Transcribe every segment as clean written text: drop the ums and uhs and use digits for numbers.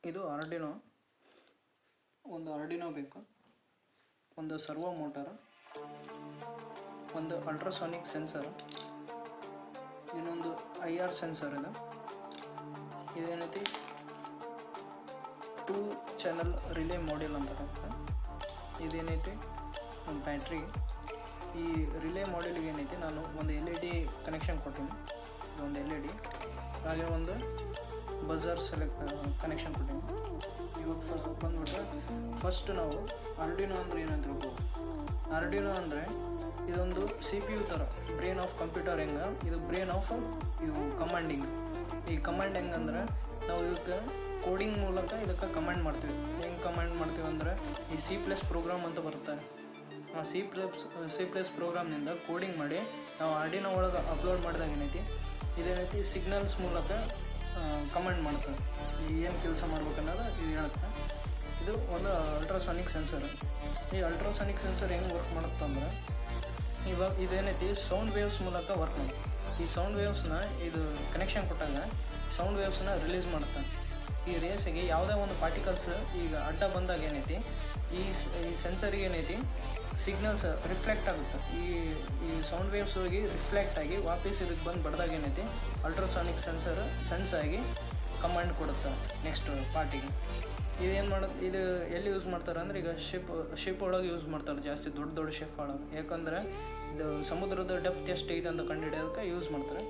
ಇದು ಒಂದು ಆರ್ಡಿನೋ ಬೇಕು, ಒಂದು ಸರ್ವೋ ಮೋಟರ್, ಒಂದು ಅಲ್ಟ್ರಾಸಾನಿಕ್ ಸೆನ್ಸರ್, ಇನ್ನೊಂದು IR ಸೆನ್ಸರ್ ಇದೆ. ಇದೇನೈತಿ 2 ಚಾನಲ್ ರಿಲೇ ಮಾಡ್ಯೂಲ್ ಅಂತ ಕರೀತಾರೆ. ಇದೇನೈತಿ ಬ್ಯಾಟ್ರಿ. ಈ ರಿಲೇ ಮಾಡ್ಯೂಲ್ಗೆ ಏನೈತಿ ನಾನು ಒಂದು LED ಕನೆಕ್ಷನ್ ಕೊಟ್ಟೀನಿ, ಇದೊಂದು LED, ಹಾಗೆ ಒಂದು ಬಜರ್ ಕನೆಕ್ಷನ್ ಕೊಟ್ಟೀನಿ. ಇವಾಗ ಬಂದ್ಬಿಟ್ರೆ ಫಸ್ಟ್ ನಾವು ಆರ್ಡಿನೋ ಅಂದರೆ ಏನಂತ ತಿಳ್ಬೋದು. ಆರ್ಡಿನೋ ಅಂದರೆ ಇದೊಂದು CPU ಥರ, ಬ್ರೈನ್ ಆಫ್ ಕಂಪ್ಯೂಟರ್ ಹೆಂಗೆ, ಇದು ಬ್ರೈನ್ ಆಫ್ ಇವು ಕಮಾಂಡಿಂಗ್. ಈ ಕಮಾಂಡ್ ಹೆಂಗಂದ್ರೆ ನಾವು ಇವಕ್ಕೆ ಕೋಡಿಂಗ್ ಮೂಲಕ ಇದಕ್ಕೆ ಕಮಾಂಡ್ ಮಾಡ್ತೀವಿ. ಹೆಂಗೆ ಕಮಾಂಡ್ ಮಾಡ್ತೀವಿ ಅಂದರೆ ಈ C+ ಪ್ರೋಗ್ರಾಮ್ ಅಂತ ಬರುತ್ತೆ. ಆ C+ ಪ್ರೋಗ್ರಾಮ್ನಿಂದ ಕೋಡಿಂಗ್ ಮಾಡಿ ನಾವು ಆರ್ಡಿನೋ ಒಳಗೆ ಅಪ್ಲೋಡ್ ಮಾಡಿದಾಗ ಇದೇನೈತಿ ಸಿಗ್ನಲ್ಸ್ ಮೂಲಕ ಕಮಾಂಡ್ ಮಾಡ್ತಾರೆ. ಏನು ಕೆಲಸ ಮಾಡ್ಬೇಕನ್ನೋದು ಇದು ಹೇಳುತ್ತೆ. ಇದು ಒಂದು ಅಲ್ಟ್ರಾಸಾನಿಕ್ ಸೆನ್ಸರ್. ಈ ಅಲ್ಟ್ರಾಸಾನಿಕ್ ಸೆನ್ಸರ್ ಹೆಂಗೆ ವರ್ಕ್ ಮಾಡುತ್ತಂದ್ರೆ ಇವಾಗ ಇದೇನೈತಿ ಸೌಂಡ್ ವೇವ್ಸ್ ಮೂಲಕ ವರ್ಕ್ ಮಾಡುತ್ತೆ. ಈ ಸೌಂಡ್ ವೇವ್ಸ್ನ ಇದು ಕನೆಕ್ಷನ್ ಕೊಟ್ಟಾಗ ಸೌಂಡ್ ವೇವ್ಸ್ನ ರಿಲೀಸ್ ಮಾಡುತ್ತೆ. ಈ ರೇಸಿಗೆ ಯಾವುದೇ ಒಂದು ಪಾರ್ಟಿಕಲ್ಸ್ ಈಗ ಅಡ್ಡ ಬಂದಾಗ ಏನೈತಿ ಈ ಸೆನ್ಸರಿಗೆ ಏನೈತಿ ಸಿಗ್ನಲ್ಸ್ ರಿಫ್ಲೆಕ್ಟ್ ಆಗುತ್ತೆ. ಈ ಸೌಂಡ್ ವೇವ್ಸ್ ಹೋಗಿ ರಿಫ್ಲೆಕ್ಟ್ ಆಗಿ ವಾಪಸ್ ಇದಕ್ಕೆ ಬಂದು ಬಡ್ದಾಗ ಏನೈತಿ ಅಲ್ಟ್ರಾಸಾನಿಕ್ ಸೆನ್ಸರ್ ಸೆನ್ಸ್ ಆಗಿ ಕಮಾಂಡ್ ಕೊಡುತ್ತೆ ನೆಕ್ಸ್ಟ್ ಪಾರ್ಟಿಗೆ. ಇದೇನು ಮಾಡೋದು, ಇದು ಎಲ್ಲಿ ಯೂಸ್ ಮಾಡ್ತಾರೆ ಅಂದರೆ ಈಗ ಶಿಪ್ ಒಳಗೆ ಯೂಸ್ ಮಾಡ್ತಾರೆ ಜಾಸ್ತಿ, ದೊಡ್ಡ ಶಿಪ್ ಒಳಗೆ. ಯಾಕಂದರೆ ಇದು ಸಮುದ್ರದ ಡೆಪ್ತ್ ಎಷ್ಟು ಐತೆ ಅಂತ ಕಂಡುಹಿಡಿಯೋದಕ್ಕೆ ಯೂಸ್ ಮಾಡ್ತಾರೆ.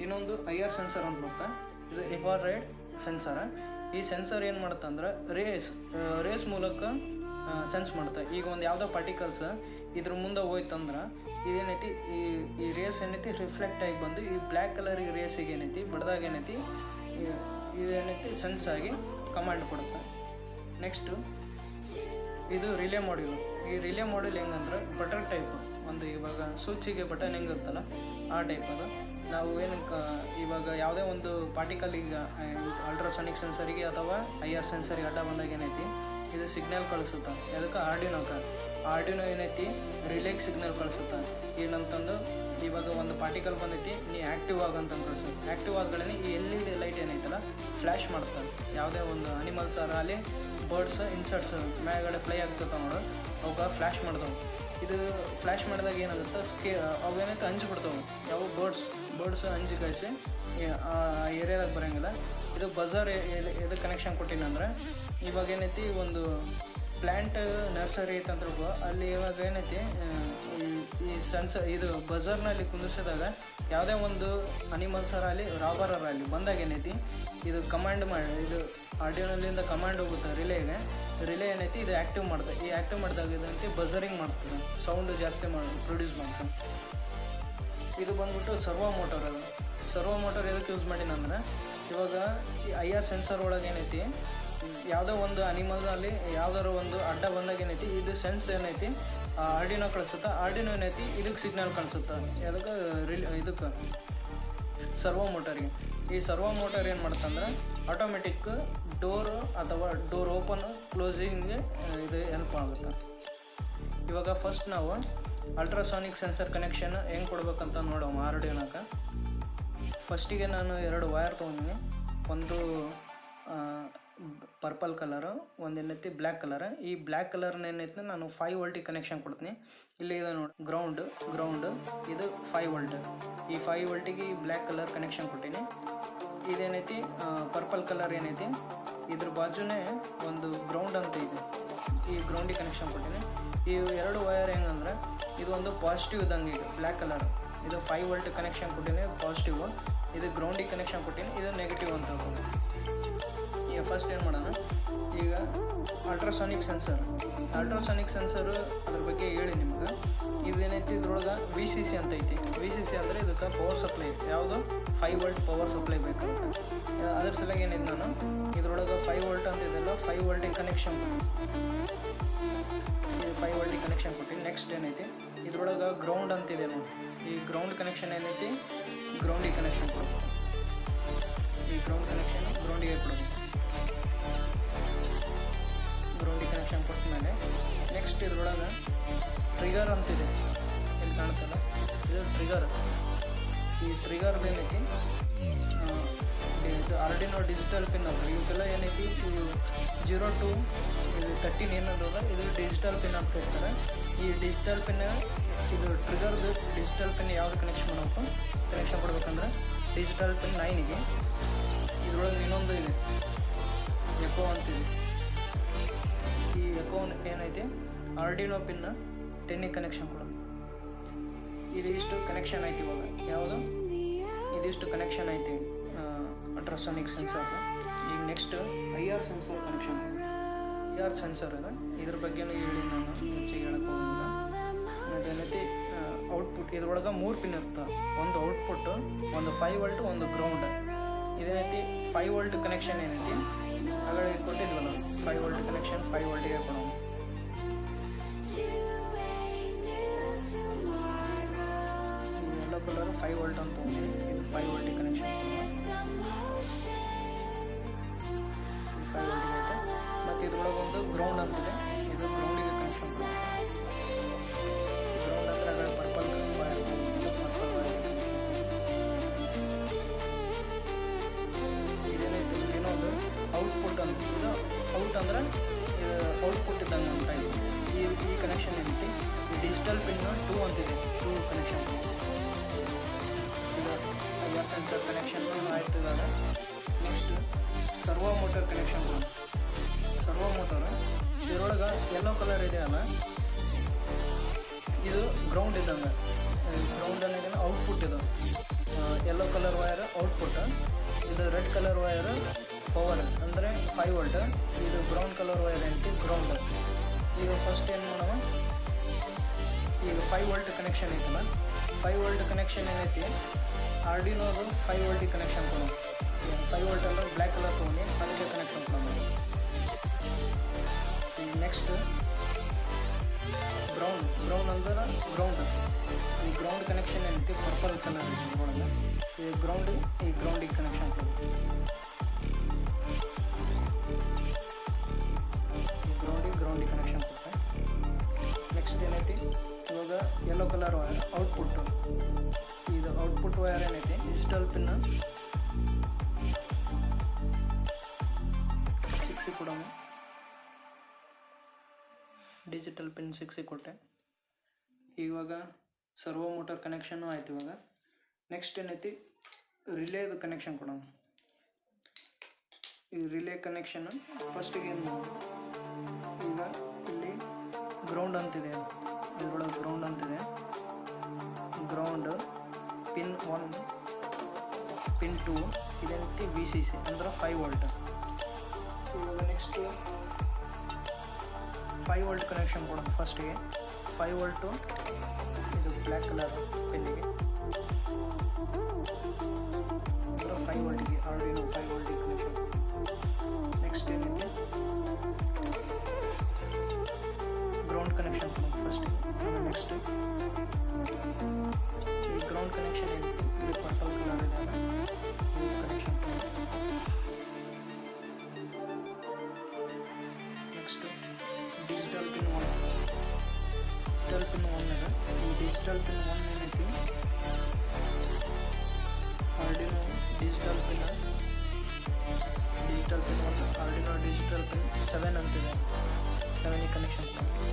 ಇನ್ನೊಂದು IR ಸೆನ್ಸರ್ ಅಂತ ಬರುತ್ತೆ. ಇದು ಇನ್ಫ್ರಾರೆಡ್ ಸೆನ್ಸರ್. ಈ ಸೆನ್ಸರ್ ಏನು ಮಾಡುತ್ತೆ ಅಂದ್ರೆ ರೇಸ್ ಮೂಲಕ ಸೆನ್ಸ್ ಮಾಡುತ್ತೆ. ಈಗ ಒಂದು ಯಾವುದೋ ಪಾರ್ಟಿಕಲ್ಸ್ ಇದ್ರ ಮುಂದೆ ಹೋಯ್ತಂದ್ರೆ ಇದೇನೈತಿ ಈ ರೇಸ್ ಏನೈತಿ ರಿಫ್ಲೆಕ್ಟ್ ಆಗಿ ಬಂದು ಈ ಬ್ಲ್ಯಾಕ್ ಕಲರ್ ರೇಸಿಗೆ ಏನೈತಿ ಬಡ್ದಾಗ ಏನೈತಿ ಇದೇನೈತಿ ಸೆನ್ಸ್ ಆಗಿ ಕಮಾಂಡ್ ಕೊಡುತ್ತೆ. ನೆಕ್ಸ್ಟು ಇದು ರಿಲೇ ಮಾಡ್ಯೂಲ್. ಈ ರಿಲೇ ಮಾಡ್ಯೂಲ್ ಹೆಂಗಂದ್ರೆ ಬಟರ್ ಟೈಪ್, ಒಂದು ಇವಾಗ ಸ್ವಿಚ್ಚಿಗೆ ಬಟನ್ ಹೆಂಗಿರ್ತಲ್ಲ ಆ ಟೈಪ್ ಅದು. ನಾವು ಏನಕ್ಕೆ ಇವಾಗ ಯಾವುದೇ ಒಂದು ಪಾರ್ಟಿಕಲ್ ಈಗ ಅಲ್ಟ್ರಾಸಾನಿಕ್ ಸೆನ್ಸರಿಗೆ ಅಥವಾ IR ಸೆನ್ಸರಿಗೆ ಅಡ್ಡ ಬಂದಾಗ ಏನೈತಿ ಇದು ಸಿಗ್ನಲ್ ಕಳಿಸುತ್ತೆ. ಅದಕ್ಕೆ ಆರ್ಡಿನೋ ಏನೈತಿ ರಿಲೇಗೆ ಸಿಗ್ನಲ್ ಕಳಿಸುತ್ತೆ. ಏನಂತಂದು ಇವಾಗ ಒಂದು ಪಾರ್ಟಿಕಲ್ ಬಂದೈತಿ, ನೀ ಆ್ಯಕ್ಟಿವ್ ಆಗಂತ ಕಳಿಸುತ್ತೆ. ಆ್ಯಕ್ಟಿವ್ ಆದ್ಗಳೇ ಈ LED ಲೈಟ್ ಏನೈತಲ್ಲ ಫ್ಲ್ಯಾಶ್ ಮಾಡುತ್ತೆ. ಯಾವುದೇ ಒಂದು ಅನಿಮಲ್ಸ್ ಅಲ್ಲಿ ಬರ್ಡ್ಸ್ ಇನ್ಸೆಕ್ಟ್ಸ್ ಮೇಲ್ಗಡೆ ಫ್ಲೈ ಆಗ್ತದೆ ನೋಡು, ಅವಾಗ ಫ್ಲ್ಯಾಶ್ ಮಾಡ್ದವು. ಇದು ಫ್ಲ್ಯಾಶ್ ಮಾಡಿದಾಗ ಏನಾಗುತ್ತೆ ಅವೇನೈತೆ ಹಂಚ್ಬಿಡ್ತಾವೆ. ಯಾವ ಬರ್ಡ್ಸ್ ಹಂಚಿ ಕಳಿಸಿ ಆ ಏರಿಯಾದಾಗ ಬರೋಂಗಿಲ್ಲ. ಇದು ಬಜರ್ ಎದು ಕನೆಕ್ಷನ್ ಕೊಟ್ಟಿನಂದ್ರೆ ಇವಾಗ ಏನೈತಿ ಒಂದು ಪ್ಲ್ಯಾಂಟ್ ನರ್ಸರಿ ಐತೆ ಅಂತ ತಿಳ್ಕೊ, ಅಲ್ಲಿ ಇವಾಗ ಏನೈತಿ ಇದು ಬಜರ್ನಲ್ಲಿ ಕುಂದಿಸಿದಾಗ ಯಾವುದೇ ಒಂದು ಅನಿಮಲ್ಸರಲ್ಲಿ ರಾಬರಲ್ಲಿ ಬಂದಾಗ ಏನೈತಿ ಇದು ಕಮಾಂಡ್ ಮಾಡಿ, ಇದು ಆರ್ಡಿಯೋನಲ್ಲಿಂದ ಕಮಾಂಡ್ ಹೋಗುತ್ತೆ ರಿಲೇ ಏನೈತಿ ಇದು ಆ್ಯಕ್ಟಿವ್ ಮಾಡ್ತದೆ. ಈ ಆ್ಯಕ್ಟಿವ್ ಮಾಡಿದಾಗ ಇದಂತೆ ಬಜರಿಂಗ್ ಮಾಡ್ತದೆ, ಸೌಂಡ್ ಜಾಸ್ತಿ ಪ್ರೊಡ್ಯೂಸ್ ಮಾಡ್ತದೆ. ಇದು ಬಂದ್ಬಿಟ್ಟು ಸರ್ವೋ ಮೋಟರ್ ಎದಕ್ಕೆ ಯೂಸ್ ಮಾಡಿನಂದ್ರೆ ಇವಾಗ ಈ IR ಸೆನ್ಸರ್ ಒಳಗೆ ಏನೈತಿ ಯಾವುದೋ ಒಂದು ಅನಿಮಲ್ನಲ್ಲಿ ಯಾವ್ದಾರು ಒಂದು ಅಡ್ಡ ಬಂದಾಗ ಏನೈತಿ ಇದು ಸೆನ್ಸ್ ಏನೈತಿ ಆರ್ಡಿನೋ ಕಳಿಸುತ್ತೆ. ಆರ್ಡಿನೋ ಏನೈತಿ ಇದಕ್ಕೆ ಸಿಗ್ನಲ್ ಕಳಿಸುತ್ತೆ. ಇದಕ್ಕೆ ಸರ್ವೋ ಮೋಟರಿಗೆ. ಈ ಸರ್ವೋ ಮೋಟರ್ ಏನು ಮಾಡುತ್ತಂದ್ರೆ ಆಟೋಮೆಟಿಕ್ ಡೋರ್ ಅಥವಾ ಡೋರ್ ಓಪನ್ ಕ್ಲೋಸಿಂಗ್ಗೆ ಇದು ಹೆಲ್ಪ್ ಆಗುತ್ತೆ. ಇವಾಗ ಫಸ್ಟ್ ನಾವು ಅಲ್ಟ್ರಾಸಾನಿಕ್ ಸೆನ್ಸರ್ ಕನೆಕ್ಷನ್ ಹೆಂಗೆ ಕೊಡ್ಬೇಕಂತ ನೋಡೋಣ. ಆರ್ಡಿನೋಕ್ಕೆ ಫಸ್ಟಿಗೆ ನಾನು 2 ವೈರ್ ತೊಗೊಂಡಿನಿ. ಒಂದು ಪರ್ಪಲ್ ಕಲರು, ಒಂದು ಏನೈತಿ ಬ್ಲ್ಯಾಕ್ ಕಲರ್. ಈ ಬ್ಲ್ಯಾಕ್ ಕಲರ್ನ ಏನೈತಿ ನಾನು 5 ವೋಲ್ಟಿಗೆ ಕನೆಕ್ಷನ್ ಕೊಡ್ತೀನಿ. ಇಲ್ಲಿ ಇದೆ ನೋಡಿ ಗ್ರೌಂಡ್, ಇದು 5 ವೋಲ್ಟ್. ಈ 5 ವೋಲ್ಟಿಗೆ ಈ ಬ್ಲ್ಯಾಕ್ ಕಲರ್ ಕನೆಕ್ಷನ್ ಕೊಟ್ಟೀನಿ. ಇದೇನೈತಿ ಪರ್ಪಲ್ ಕಲರ್ ಏನೈತಿ ಇದ್ರ ಬಾಜುನೇ ಒಂದು ಗ್ರೌಂಡ್ ಅಂತ ಇದೆ, ಈ ಗ್ರೌಂಡಿಗೆ ಕನೆಕ್ಷನ್ ಕೊಟ್ಟೀನಿ. ಈ 2 ವೈರ್ ಹೆಂಗಂದ್ರೆ ಇದು ಒಂದು ಪಾಸಿಟಿವ್ ಇದ್ದಂಗೆ ಇದೆ ಬ್ಲ್ಯಾಕ್ ಕಲರ್. ಇದು 5 ವೋಲ್ಟ್ ಕನೆಕ್ಷನ್ ಕೊಟ್ಟೀನಿ ಪಾಸಿಟಿವ್, ಇದು ಗ್ರೌಂಡಿಗೆ ಕನೆಕ್ಷನ್ ಕೊಟ್ಟೀನಿ, ಇದು ನೆಗೆಟಿವ್ ಅಂತ ಹೇಳ್ಬೋದು. ಈಗ ಫಸ್ಟ್ ಏನು ಮಾಡೋಣ, ಈಗ ಅಲ್ಟ್ರಾಸಾನಿಕ್ ಸೆನ್ಸರು ಅದ್ರ ಬಗ್ಗೆ ಹೇಳಿ ನಿಮ್ಗೆ. ಇದೇನೈತಿ ಇದ್ರೊಳಗೆ VCC ಅಂತ ಐತಿ. VCC ಅಂದರೆ ಇದಕ್ಕೆ ಪವರ್ ಸಪ್ಲೈ, ಯಾವುದು 5 ವೋಲ್ಟ್ ಪವರ್ ಸಪ್ಲೈ ಬೇಕಂತ. ಅದ್ರ ಸಲುವಾಗಿ ಏನಿದೆ ನಾನು ಇದ್ರೊಳಗೆ 5 ವೋಲ್ಟ್ ಅಂತ ಇದೆಲ್ಲ 5 ವೋಲ್ಟಿಗೆ ಕನೆಕ್ಷನ್ ಕೊಡಿ. ಇದು 5 ವೋಲ್ಟಿಗೆ ಕನೆಕ್ಷನ್ ಕೊಟ್ಟು ನೆಕ್ಸ್ಟ್ ಏನೈತಿ ಇದ್ರೊಳಗೆ ಗ್ರೌಂಡ್ ಅಂತಿದೆ ನೋಡಿ. ಈ ಗ್ರೌಂಡ್ ಕನೆಕ್ಷನ್ ಏನೈತಿ ಗ್ರೌಂಡಿಗೆ ಕನೆಕ್ಷನ್ ಕೊಡ್ಬೇಕು. ಈ ಗ್ರೌಂಡ್ ಕನೆಕ್ಷನ್ ಗ್ರೌಂಡಿಗೆ ಕೊಡಬೇಕು. ಗ್ರೌಂಡಿಗೆ ಕನೆಕ್ಷನ್ ಕೊಟ್ಟ ಮೇಲೆ ನೆಕ್ಸ್ಟ್ ಇದ್ರೊಳಗೆ ಟ್ರಿಗರ್ ಅಂತಿದೆ, ಇಲ್ಲಿ ಕಾಣುತ್ತಲ್ಲ ಇದು ಟ್ರಿಗರ್. ಈ ಟ್ರಿಗರ್ ಏನೈತಿ ಏನೈತಿ ಇದು ಆರ್ಡಿನೋ ಡಿಜಿಟಲ್ ಪಿನ್ ಅಂತ ಇವಕ್ಕೆಲ್ಲ ಏನೈತಿ ಇವು 0 to 13 ಏನದಲ್ಲ ಇದು ಡಿಜಿಟಲ್ ಪಿನ್ ಅಂತ ಕರೀತಾರೆ. ಈ ಡಿಜಿಟಲ್ ಪಿನ್ ಇದು ಟ್ರಿಗರ್ದು ಡಿಜಿಟಲ್ ಪಿನ್ ಯಾವ್ದು ಕನೆಕ್ಷನ್ ಕೊಡ್ಬೇಕಂದ್ರೆ ಡಿಜಿಟಲ್ ಪಿನ್ 9ಗೆ. ಇದ್ರೊಳಗೆ ಇನ್ನೊಂದು ಇದೆ ಎಕೋ ಅಂತಿದೆ. ಈ ಎಕೋ ಏನೈತಿ ಆರ್ಡಿನೋ ಪಿನ್ 10ಗೆ ಕನೆಕ್ಷನ್ ಕೊಡೋದು. ಇದಿಷ್ಟು ಕನೆಕ್ಷನ್ ಐತಿ ಇವಾಗ ಯಾವುದು ಇದಿಷ್ಟು ಕನೆಕ್ಷನ್ ಐತಿ ಅಲ್ಟ್ರಾಸಾನಿಕ್ ಸೆನ್ಸರ್. ಈಗ next IR sensor connection. IR sensor ಇದೆ, ಇದ್ರ ಬಗ್ಗೆನೂ ಹೇಳಿ ನಾನು ಹೆಚ್ಚಿಗೆ ಹೇಳಕ್ಕೆ ಹೋಗಿಲ್ಲ. ಅದೇನೈತಿ ಔಟ್ಪುಟ್ ಇದ್ರೊಳಗೆ 3 ಪಿನ್ ಇರ್ತವೆ. ಒಂದು ಔಟ್ಪುಟ್ಟು, ಒಂದು 5 ವೋಲ್ಟ್, ಒಂದು ಗ್ರೌಂಡ್. ಇದೇನೈತಿ 5 ವೋಲ್ಟ್ ಕನೆಕ್ಷನ್ ಏನೈತಿ ಆಗಲೇ ಕೊಟ್ಟಿದ್ವಲ್ಲ 5 ವೋಲ್ಟ್ ಕನೆಕ್ಷನ್ 5 ವೋಲ್ಟಿಗೆ ಕೊಡೋಣ. ಎಲ್ಲೋ ಕಲರ್ 5 ವೋಲ್ಟ್ ಅಂತ ಇದು 5 ವೋಲ್ಟಿಗೆ ಕನೆಕ್ಷನ್ 5 ವೋಲ್ಟಿಗೆ ಐತೆ. ಮತ್ತು ಇದ್ರೊಳಗೆ ಒಂದು ಗ್ರೌಂಡ್ ಅಂತಿದೆ, ಇದು ಗ್ರೌಂಡಿಗೆ ಕನೆಕ್ಷನ್ ಗ್ರೌಂಡ್ ಅಂದರೆ ಅದರ ಪರ್ಪಲ್ ವೈರ್, ಇದು ಪರ್ಪಲ್ ವೈರ್. ಇದೇನೈತೆ ಇನ್ನೊಂದು ಔಟ್ಪುಟ್ ಅಂತ, ಇದು ಔಟ್ ಅಂದ್ರೆ ಇದು ಔಟ್ಪುಟ್ ಇದ್ದಂಗೆ ಅಂತ ಇದೆ. ಈ ಕನೆಕ್ಷನ್ ಏನೈತಿ ಈ ಡಿಜಿಟಲ್ ಪಿನ್ 2 ಅಂತಿದೆ, 2 ಕನೆಕ್ಷನ್. ಇದು IR ಸೆನ್ಸರ್ ಕನೆಕ್ಷನ್ ಆಯ್ತು. ಇವಾಗ next servo motor connection. Servo motor ಇದರೊಳಗೆ ಯೆಲ್ಲೋ ಕಲರ್ ಇದೆ ಅಲ್ಲ, ಇದು ಗ್ರೌಂಡ್ ಇದ್ದಂಗೆ. ಗ್ರೌಂಡ್ ಅನ್ನೋದೇನ ಔಟ್ಪುಟ್. ಇದು ಯೆಲ್ಲೋ ಕಲರ್ ವೈರ್ ಔಟ್ಪುಟ್, ಇದು ರೆಡ್ ಕಲರ್ ವೈರ್ ಪವರ್ ಅಂದರೆ 5 ವೋಲ್ಟ್. ಇದು ಬ್ರೌನ್ ಕಲರ್ ವೈರ್ ಏನೈತಿ ಗ್ರೌಂಡ್. ಈಗ ಫಸ್ಟ್ ಏನು ಮಾಡೋಣ, ಈಗ 5 ವೋಲ್ಟ್ ಕನೆಕ್ಷನ್ ಐತಲ್ಲ, 5 ವೋಲ್ಟ್ ಕನೆಕ್ಷನ್ ಏನೈತಿ ಆರ್ಡಿನೋದು 5 ವೋಲ್ಟಿಗೆ ಕನೆಕ್ಷನ್ ಕೊಡೋಣ. 5 ವೋಲ್ಟ್ ಅಂದ್ರೆ ಬ್ಲ್ಯಾಕ್ ಕಲರ್ ತೊಗೊಂಡು ಅದಕ್ಕೆ ಕನೆಕ್ಷನ್ ಕೊಡೋಣ. ಈಗ ನೆಕ್ಸ್ಟ್ ಬ್ರೌನ್ ಅಂದ್ರೆ ಗ್ರೌಂಡ್. ಈ ಗ್ರೌಂಡ್ ಕನೆಕ್ಷನ್ ಏನೈತಿ ಪರ್ಪಲ್ ಕಲರ್ ಇದ್ರೊಳಗೆ. ಈ ಗ್ರೌಂಡಿಗೆ ಕನೆಕ್ಷನ್ ಕೊಡೋದು. ಗ್ರೌಂಡಿಗೆ ಕನೆಕ್ಷನ್ ಕೊಡುತ್ತೆ. ನೆಕ್ಸ್ಟ್ ಏನೈತಿ ಇವಾಗ ಯೆಲ್ಲೋ ಕಲರ್ ವೈರ್ ಔಟ್ಪುಟ್ಟು. ಇದು ಔಟ್ಪುಟ್ ವೈರ್ ಏನೈತಿ ಡಿಜಿಟಲ್ ಪಿನ್ 6 ಕೊಡೋಣ. ಡಿಜಿಟಲ್ ಪಿನ್ 6 ಕೊಟ್ಟೆ. ಇವಾಗ ಸರ್ವೋ ಮೋಟರ್ ಕನೆಕ್ಷನ್ನು ಆಯ್ತು. ಇವಾಗ ನೆಕ್ಸ್ಟ್ ಏನೈತಿ ರಿಲೇದು ಕನೆಕ್ಷನ್ ಕೊಡೋಣ. ಈ ರಿಲೇ ಕನೆಕ್ಷನ್ ಫಸ್ಟಿಗೆ ಏನು ಮಾಡೋದು, ಈಗ ಇಲ್ಲಿ ಗ್ರೌಂಡ್ ಅಂತಿದೆ, ಇದರೊಳಗೆ ಗ್ರೌಂಡ್ ಅಂತಿದೆ. ಗ್ರೌಂಡ್ ಪಿನ್ 1, ಪಿನ್ 2 ಇದೇನೈತಿ VCC ಅಂದ್ರೆ 5 ವೋಲ್ಟ್. ಇವಾಗ ನೆಕ್ಸ್ಟ್ 5 ವೋಲ್ಟ್ ಕನೆಕ್ಷನ್ ಕೊಡೋದು. ಫಸ್ಟಿಗೆ 5 ವೋಲ್ಟು ಇದು ಬ್ಲ್ಯಾಕ್ ಕಲರ್ ಪಿನ್ನಿಗೆ ಅಂದ್ರೆ 5 ವೋಲ್ಟಿಗೆ ಆಲ್ರೆಡಿ 5 ವೋಲ್ಟಿಗೆ ಕನೆಕ್ಷನ್. ನೆಕ್ಸ್ಟ್ ಏನೈತಿ ಗ್ರೌಂಡ್ ಕನೆಕ್ಷನ್ ಕೊಡೋದು ಫಸ್ಟಿಗೆ. ನೆಕ್ಸ್ಟ್ ಈ ಗ್ರೌಂಡ್ ಕನೆಕ್ಷನ್ ಏನೈತಿ ಇಲ್ಲಿ ಪರ್ಪಲ್ ಕಲರ್ ಇದೆ ಅಲ್ಲ, ಇದು ಕನೆಕ್ಷನ್ ಕೊಡೋದು. ನೆಕ್ಸ್ಟ್ ಡಿಜಿಟಲ್ ಪಿನ್ 1 ಇದೆ. ಈ ಡಿಜಿಟಲ್ ಪಿನ್ 1 ಏನೈತಿ Arduino digital pin 1 Arduino digital pin 7 ಅಂತಿದೆ. 7ಗೆ ಕನೆಕ್ಷನ್ ಕೊಡೋದು.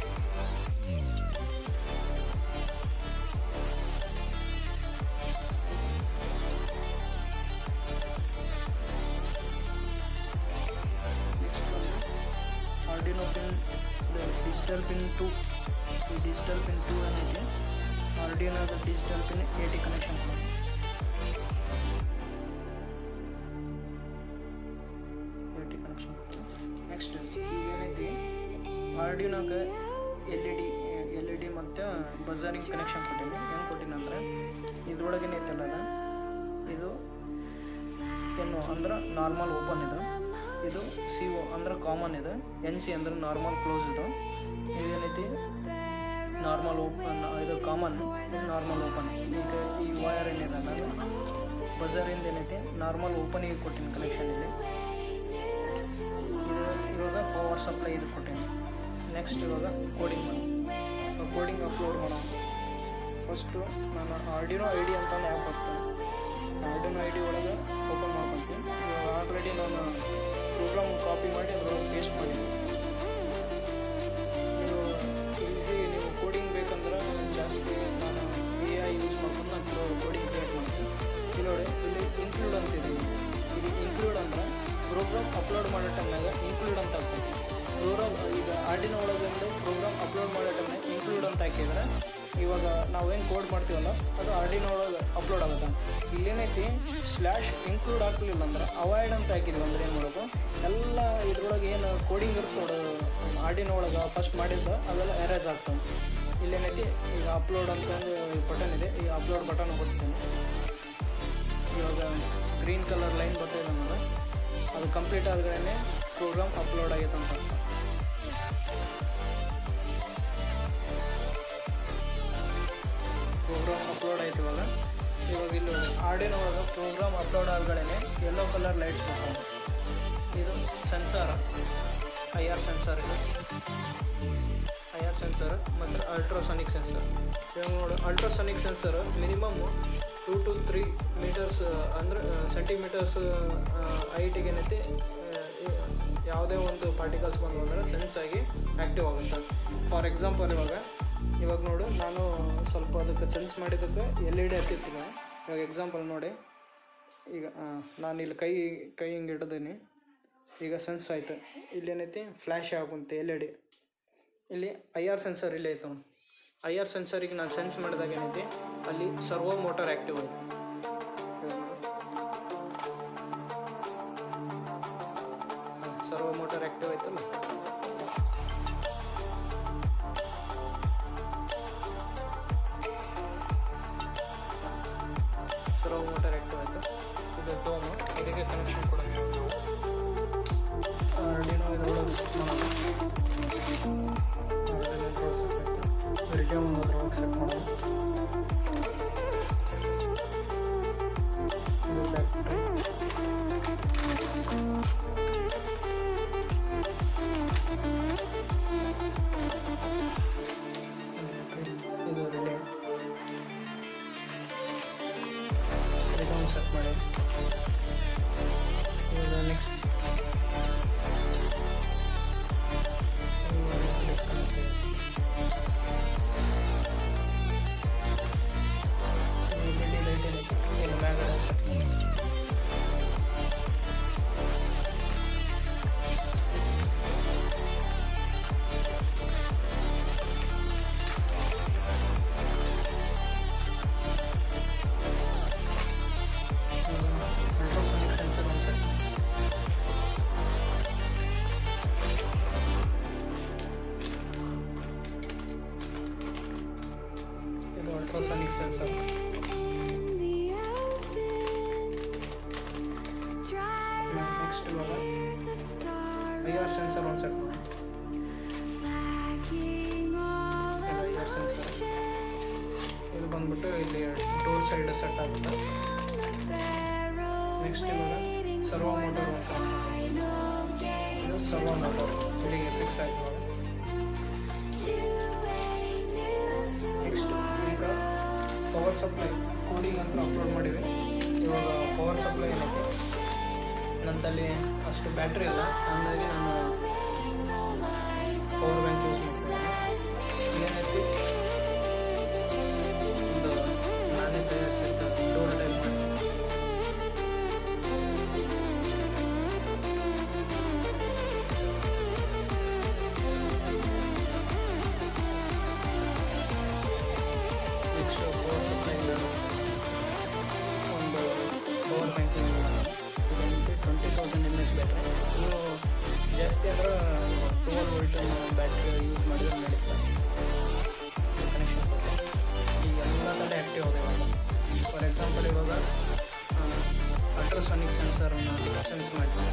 Arduino pin digital pin 2. ಈ ಡಿಜಿಟಲ್ ಪಿನ್ 2 ಏನೈತಿ ಆರ್ಡಿನೋದ ಡಿಜಿಟಲ್ ಪಿನ್ 8ಗೆ ಕನೆಕ್ಷನ್ ಕೊಡೋದು. 8ಗೆ ಕನೆಕ್ಷನ್ ಕೊಡೋದು. ನೆಕ್ಸ್ಟ್ ಈಗ ಏನೈತಿ ಆರ್ಡಿನೋಗೆ LED ಮತ್ತು ಬಜಾರಿಂಗ್ ಕನೆಕ್ಷನ್ ಕೊಟ್ಟೀನಿ. ಹೆಂಗೆ ಕೊಟ್ಟಿನಿ ಅಂದರೆ ಇದ್ರೊಳಗೆ ಏನೈತಲ್ಲ ಇದು ಏನು ಅಂದ್ರೆ ನಾರ್ಮಲ್ ಓಪನ್ ಇದೆ, ಇದು CO ಅಂದ್ರೆ ಕಾಮನ್ ಇದೆ, NC ಅಂದ್ರೆ ನಾರ್ಮಲ್ ಕ್ಲೋಸ್ ಇದೆ. ಇದೇನೈತಿ ನಾರ್ಮಲ್ ಓಪನ್, ಇದು ಕಾಮನ್, ಇದು ನಾರ್ಮಲ್ ಓಪನ್. ಈಗ ಈ ವೈರ್ ಏನಿದೆ ನಾನು ಬಜಾರಿಂದ ಏನೈತಿ ನಾರ್ಮಲ್ ಓಪನಿಗೆ ಕೊಟ್ಟಿನಿ ಕನೆಕ್ಷನ್. ಇಲ್ಲಿ ಇದು ಇವಾಗ ಪವರ್ ಸಪ್ಲೈ ಇದು ಕೊಟ್ಟೀನಿ. ನೆಕ್ಸ್ಟ್ ಇವಾಗ ಕೋಡಿಂಗ್ ಅಪ್ಲೋಡ್ ಮಾಡೋಣ. ಫಸ್ಟು ನಾನು ಆರ್ಡಿನೋ ID ಅಂತ ಆ್ಯಪ್ ಹಾಕ್ತೀನಿ. ಆರ್ಡಿನೋ ಐ ಡಿ ಒಳಗೆ ಓಪನ್ ಮಾಡ್ಕೊತೀನಿ. ಇವಾಗ ಆಲ್ರೆಡಿ ನಾನು ಪ್ರೋಗ್ರಾಮ್ ಕಾಪಿ ಮಾಡಿ ಅದ್ರೊಳಗೆ ಪೇಸ್ಟ್ ಮಾಡಿದ್ದೀನಿ. ನೀವು ಈಸಿ ನೀವು ಕೋಡಿಂಗ್ ಬೇಕಂದ್ರೆ ಜಾಸ್ತಿ ನಾನು AI ಯೂಸ್ ಮಾಡ್ಕೊಂಡು ನಾನು ಕೋಡಿಂಗ್ ಕ್ರಿಯೇಟ್ ಮಾಡ್ತೀನಿ. ಇಲ್ಲಿ ನೋಡಿ, ಇಲ್ಲಿ ಇನ್ಕ್ಲೂಡ್ ಅಂತಿದೆ. ಇಲ್ಲಿ ಇನ್ಕ್ಲೂಡ್ ಅಂದ್ರೆ ಪ್ರೋಗ್ರಾಮ್ ಅಪ್ಲೋಡ್ ಮಾಡೋ ಟೈಮ್ನಾಗ ಇನ್ಕ್ಲೂಡ್ ಅಂತ ಹಾಕ್ತೀನಿ. ಪ್ರೋಗ್ರಾಮ್ ಈಗ ಆರ್ಡಿನೋ ಒಳಗೊಂದು ಪ್ರೋಗ್ರಾಮ್ ಅಪ್ಲೋಡ್ ಮಾಡೋ ಟೈಮ್ನಾಗ ಇನ್ಕ್ಲೂಡ್ ಅಂತ ಹಾಕಿದ್ರೆ ಇವಾಗ ನಾವೇನು ಕೋಡ್ ಮಾಡ್ತೀವಲ್ಲ ಅದು ಆರ್ಡಿನೋ ಒಳಗೆ ಅಪ್ಲೋಡ್ ಆಗುತ್ತೆ. ಇಲ್ಲೇನೈತಿ /ಇನ್ಕ್ಲೂಡ್ ಹಾಕಲಿಲ್ಲ ಅಂದ್ರೆ ಅವಾಯ್ಡ್ ಅಂತ ಹಾಕಿದ್ವಿ ಅಂದ್ರೆ ಏನು ಮಾಡೋದು, ಎಲ್ಲ ಇದ್ರೊಳಗೆ ಏನು ಕೋಡಿಂಗ್ ಇರುತ್ತೆ ನೋಡು ಆರ್ಡಿನೋ ಒಳಗೆ ಫಸ್ಟ್ ಮಾಡಿದ್ದು ಅವೆಲ್ಲ ಎರೇಸ್ ಆಗ್ತವೆ. ಇಲ್ಲೇನೈತಿ ಈಗ ಅಪ್ಲೋಡ್ ಅಂತಂದು ಬಟನ್ ಇದೆ, ಈ ಅಪ್ಲೋಡ್ ಬಟನ್ ಕೊಡ್ತೀನಿ. ಇವಾಗ ಗ್ರೀನ್ ಕಲರ್ ಲೈನ್ ಬರ್ತಾಯಿದೆ ನಮಗೆ, ಅದು ಕಂಪ್ಲೀಟ್ ಆದ್ರೇ ಪ್ರೋಗ್ರಾಮ್ ಅಪ್ಲೋಡ್ ಆಗೈತೆ ಅಂತ ಅರ್ಥ. ಪ್ರೋಗ್ರಾಮ್ ಅಪ್ಲೋಡ್ ಆಯ್ತು. ಇವಾಗ ಇಲ್ಲಿ ಆರ್ಡಿನೋ ಒಳಗೆ ಪ್ರೋಗ್ರಾಮ್ ಅಪ್ಲೋಡ್ ಆದ್ಗಳೇ ಯೆಲ್ಲೋ ಕಲರ್ ಲೈಟ್ಸ್ ಬರ್ತಾವೆ. ಇದು ಸೆನ್ಸರ್, IR ಸೆನ್ಸರ್, ಇದು IR ಸೆನ್ಸರ್ ಮತ್ತು ಅಲ್ಟ್ರಾಸಾನಿಕ್ ಸೆನ್ಸರ್. ಇವಾಗ ನೋಡಿ, ultrasonic sensor minimum 2 to 3 metres ಅಂದ್ರೆ ಸೆಂಟಿಮೀಟರ್ಸ್ ಹೈಟಿಗೆ ಏನೈತಿ ಯಾವುದೇ ಒಂದು ಪಾರ್ಟಿಕಲ್ಸ್ ಬಂದು ಅಂದರೆ ಸೆನ್ಸ್ ಆಗಿ ಆ್ಯಕ್ಟಿವ್ ಆಗುತ್ತೆ. ಫಾರ್ ಎಕ್ಸಾಂಪಲ್ ಇವಾಗ ನೋಡು, ನಾನು ಸ್ವಲ್ಪ ಅದಕ್ಕೆ ಸೆನ್ಸ್ ಮಾಡಿದ್ದಕ್ಕೆ LED ಹತ್ತಿರ್ತೀನಿ. ಇವಾಗ ಎಕ್ಸಾಂಪಲ್ ನೋಡಿ, ಈಗ ನಾನು ಇಲ್ಲಿ ಕೈ ಹಿಂಗೆ ಇಟ್ಟಿದ್ದೀನಿ, ಈಗ ಸೆನ್ಸ್ ಆಯಿತು. ಇಲ್ಲೇನೈತಿ ಫ್ಲ್ಯಾಶ್ ಆಗುಂತೆ LED. ಇಲ್ಲಿ IR ಸೆನ್ಸರ್ ಇಲ್ಲೇ ಐತೆ. IR ಸೆನ್ಸರಿಗೆ ನಾನು ಸೆನ್ಸ್ ಮಾಡಿದಾಗ ಏನೈತಿ ಅಲ್ಲಿ ಸರ್ವೋ ಮೋಟರ್ ಆ್ಯಕ್ಟಿವ್ ಆಯಿತು. ಸರ್ವೋ ಮೋಟರ್ ಆ್ಯಕ್ಟಿವ್ ಆಯ್ತಲ್ಲ. ಸರ್ವೋ ಮೋಟರ್ ಆ್ಯಕ್ಟಿವ್ ಆಯಿತು. ಇದು ಡೋಮು, ಇದಕ್ಕೆ ಕನೆಕ್ಷನ್ ಕೊಡೋದು ಆರ್ಡಿನೋ ಇದ್ರೊಳಗೆ ಸೆಟ್ ಮಾಡೋದು. ಆರ್ಡಿನೋ ಇದ್ರೊಳಗೆ ಸೆಟ್ ಆಯಿತು. ರಿಲೇಮ್ ಅದ್ರೊಳಗೆ ಸೆಟ್ ಮಾಡೋದು. ಇದು ಬ್ಯಾಟ್ರಿ, ಇದು ರಿಲೇ, ರಿಲೇಮ್ ಸೆಟ್ ಮಾಡಿ. ಇವಾಗ ನೆಕ್ಸ್ಟ್ ಅಲ್ಟ್ರಾಸಾನಿಕ್ ಸೆನ್ಸರ್. ನೆಕ್ಸ್ಟ್ ಇವಾಗ IR ಸೆನ್ಸರ್ ಒಂದು ಸೆಟ್ ಮಾಡಿ. IR ಸೆನ್ಸರ್ ಇದು ಬಂದ್ಬಿಟ್ಟು ಇಲ್ಲಿ ಡೋರ್ ಸೈಡ್ ಸೆಟ್ ಆಗುತ್ತೆ. ನೆಕ್ಸ್ಟ್ ಇವಾಗ ಸರ್ವೋ ಮೋಟರ್ ಅಂತ, ಇದು ಸರ್ವೋ ಮೋಟರ್ ಇಲ್ಲಿಗೆ ಫಿಕ್ಸ್ ಆಯಿತು. ನೆಕ್ಸ್ಟ್ ಈಗ ಪವರ್ ಸಪ್ಲೈ ಕೋಡಿಂಗ್ ಅಂತ ಅಪ್ಲೋಡ್ ಮಾಡಿವಿ. ಇವಾಗ ಪವರ್ ಸಪ್ಲೈ ಏನೈತೆ ನನ್ನಲ್ಲಿ ಅಷ್ಟು ಬ್ಯಾಟ್ರಿ ಇಲ್ಲ, ಹಂಗಾಗಿ ನಾನು ಪವರ್ ಬ್ಯಾಂಕ್ ಯೂಸ್ ಮಾಡ್ತೀನಿ. ಏನೈತಿ ಒಂದು ನಾನೇ ತಯಾರಿಸಿದ ಡೋರ್ ಟೈಪ್ ಮಾಡಿ ನೆಕ್ಸ್ಟ್ ಪವರ್ ಸಪ್ಲೈ ಒಂದು ಪವರ್ ಬ್ಯಾಂಕ್ 20,000 mAh ಬ್ಯಾಟ್ರಿ. ಇನ್ನು ಜಾಸ್ತಿ ಅಂದ್ರೆ 12 ವೋಲ್ಟ್ ಬ್ಯಾಟ್ರಿ ಯೂಸ್ ಮಾಡಿದ್ರೆ ನಡೀತದೆ. ಕನೆಕ್ಷನ್ ಕೊಟ್ಟು ಈಗ ಎಲ್ಲ ಕಡೆ ಆ್ಯಕ್ಟಿವ್ ಆಗಿದೆ. ಫಾರ್ ಎಕ್ಸಾಂಪಲ್ ಇವಾಗ ಅಲ್ಟ್ರಾಸಾನಿಕ್ ಸೆನ್ಸರನ್ನು ಸೆನ್ಸ್ ಮಾಡ್ತೀನಿ.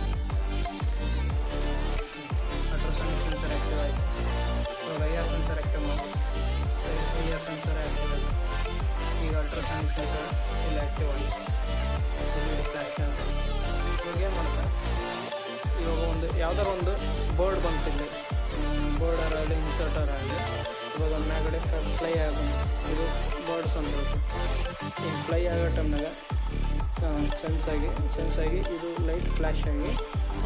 ಅಲ್ಟ್ರಾಸಾನಿಕ್ ಸೆನ್ಸರ್ ಆ್ಯಕ್ಟಿವ್ ಆಯಿತು. ಇವಾಗ IR ಸೆನ್ಸರ್ ಆ್ಯಕ್ಟಿವ್ ಮಾಡಿ, IR ಸೆನ್ಸರ್ ಆ್ಯಕ್ಟಿವ್ ಆಯಿತು. ಈಗ ಅಲ್ಟ್ರಾಸಾನಿಕ್ ಸೆನ್ಸರ್ ಇಲ್ಲಿ ಆ್ಯಕ್ಟಿವ್ ಆಯಿತು. LED ಫ್ಲ್ಯಾಶ್ ಅಂತ ಇವಾಗ ಏನು ಮಾಡ್ತಾರೆ, ಇವಾಗ ಒಂದು ಯಾವ್ದಾರ ಒಂದು ಬೋರ್ಡ್ ಬಂತಿಲ್ಲ, ಬೋರ್ಡರ್ ಆಗಲಿ ಇನ್ಸರ್ಟರ್ ಆಗಲಿ, ಇವಾಗ ಮ್ಯಾಗಡೆ ಫ್ಲೈ ಆಗೋದು, ಇದು ಬೋರ್ಡ್ಸ್ ಅಂದ್ಬಿಟ್ಟು ಈಗ ಫ್ಲೈ ಆಗೋ ಟೈಮ್ನಾಗ ಸೆನ್ಸ್ ಆಗಿ ಇದು ಲೈಟ್ ಫ್ಲ್ಯಾಶ್ ಆಗಿ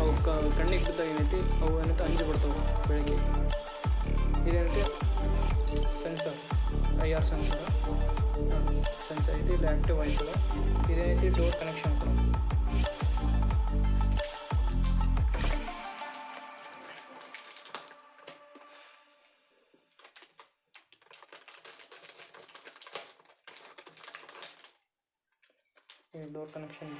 ಅವು ಕಣ್ಣಿಗೆ ಬಿದ್ದಾಗ ಏನೈತಿ ಅವು ಏನೈತೆ ಅಂಜು ಬಿಡ್ತಾವೆ ಬೆಳಗ್ಗೆ. ಇದೇನೈತಿ ಸೆನ್ಸರ್, IR ಸೆನ್ಸರ್ ಐತಿ, ಇಲ್ಲಿ ಆ್ಯಕ್ಟಿವ್ ಆಯ್ತದ. ಇದೇನೈತಿ ಡೋರ್ ಕನೆಕ್ಷನ್ ಕೂಡ. Door connection